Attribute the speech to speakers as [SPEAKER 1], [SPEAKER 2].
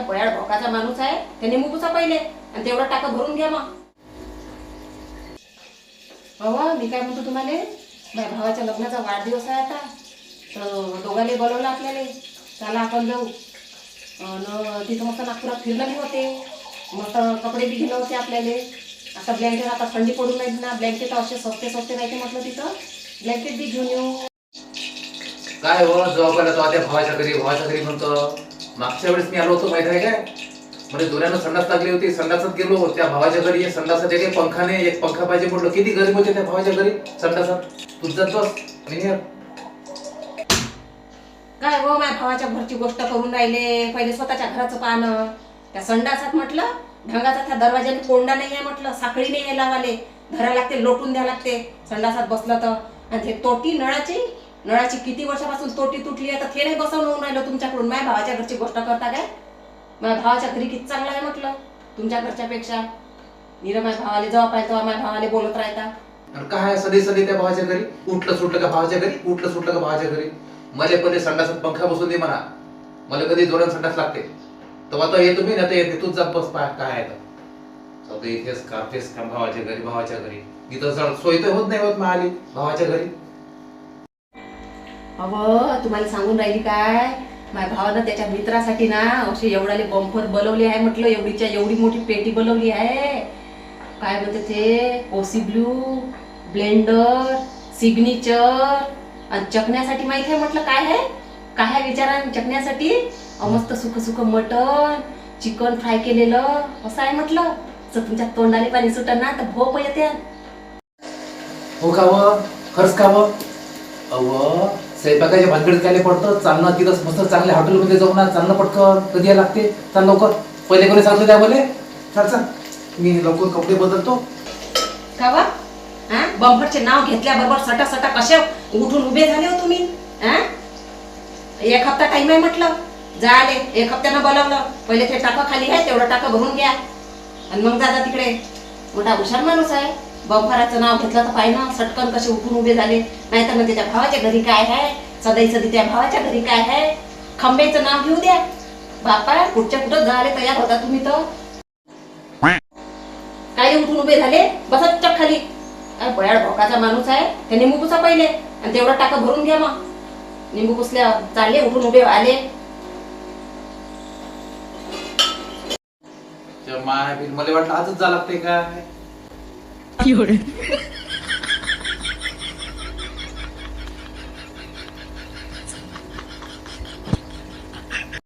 [SPEAKER 1] काय बयाड भोकाचा माणूस आहे. त्याने मुकुचा पहिले आणि तेवढा टाका भरून घ्या मग. बाबा मी काय म्हणतो तुम्हाला, माझ्या भावाच्या लग्नाचा वाढदिवस आहे आता, तर दोघांनी बोलवलं आपल्याला. चला आपण जाऊ. तिथं मस्त नागपुरात फिरणं बी होते, मस्त कपडे बी घेणं होते आपल्याला. आता ब्लँकेट, आता थंडी पडून नाही ना, ब्लँकेट असे स्वस्ते स्वस्ते राहते म्हटलं, तिथं ब्लँकेट बी घेऊन येऊ.
[SPEAKER 2] काय हो जवळ तो त्या भावाच्या घरी म्हणतो. मागच्या वेळेस मी आलो होतो माहिती आहे काय, म्हणजे दोऱ्यानं संडास लागली होती, संडासात गेलो त्या भावाच्या घरी. संडासात एक पंखाने एक पंखा पाहिजे म्हटलं. किती गरीब होते त्या भावाच्या घरी संडासात. तुझ्यात बस
[SPEAKER 1] काय हो माझ्या भावाच्या घरची गोष्ट करून राहिले, पहिले स्वतःच्या घराचं पाहणं. त्या संडासात म्हटलं ढंगाचा त्या दरवाजाने कोंडा नाही आहे म्हटलं, साखळी नाही आहे लावाले, धरा लागते, लोटून द्या लागते संडासात बसलं तर. आणि ते तोटी नळाची किती वर्षापासून तोटी तुटली आहे, तर ते नाही बसवून राहिलं तुमच्याकडून. माझ्या भावाच्या घरची गोष्ट करता काय? माझ्या भावाच्या घरी किती चांगलं आहे म्हटलं तुमच्या घरच्यापेक्षा. निरं माझ्या भावाला जेव्हा पाहिजे माझ्या भावाला बोलत राहता.
[SPEAKER 2] काय सदी त्या भावाच्या घरी. उठलं सुटलं का भावाच्या घरी. मला पहिले संडासात पंखा बसून दे म्हणा. मला कधी जोरात संडास लागते तेव्हा तर येतो मी, नाही येते तूच जात बस. काय आहे तर इथेच का भावाच्या घरी इथं सोय तर होत नाही होत माली भावाच्या घरी.
[SPEAKER 1] अहो तुम्हाला सांगून राहिली काय, माझ्या भावानं त्याच्या मित्रासाठी ना असे एवढाले बंपर बनवले आहे म्हटलं, एवढी मोठी पेटी बनवली आहे. काय म्हणते ते, ओसी ब्लू, ब्लेंडर, सिग्नेचर. आणि चकण्यासाठी माहिती आहे म्हटलं काय आहे विचारा चकण्यासाठी. मस्त सुक मटन, चिकन फ्राय केलेलं असं आहे म्हटलं. तर तुमच्या तोंडाने पाणी सुटन ना तर भोप येते.
[SPEAKER 2] हो का व, खरंच का व. अव स्वयंपाकाच्या भानगडीत काय पडतं. चालणं तिथं मस्त चांगल्या हॉटेलमध्ये जाऊ ना, चालणं पटकन. कधी या लागते, चाल लवकर. पहिले कोणी सांगतो त्या मला. चाल मी लवकर कपडे बदलतो.
[SPEAKER 1] का वा बंपरचे नाव घेतल्याबरोबर सटा कसे उठून उभे झाले हो तुम्ही. एक हप्ता टाइम आहे म्हटलं, झाले एक हप्त्यानं बोलावलं. पहिले ते टाका खाली आहे, तेवढं टाका भरून घ्या आणि मग जा तिकडे. मोठा हुशार माणूस आहे. बंपराचं नाव घेतलं तर पाहिजे ना, सटकन कसे उठून उभे झाले. नाहीतर मग त्याच्या भावाच्या घरी काय आहे, सदी त्या भावाच्या घरी काय आहे. खंबेचं नाव घेऊ द्या बापा. कुठं झाले तयार होता तुम्ही तर. काय उठून उभे झाले, बसा चट खाली. काय बयाड भोकाचा माणूस आहे. ते निंबू पुसा पहिले आणि तेवढा टाका भरून घ्या मग. निंबू पुसल्या चालले, उठून उभे आले.
[SPEAKER 2] मला वाटलं आजच जा लागते काय.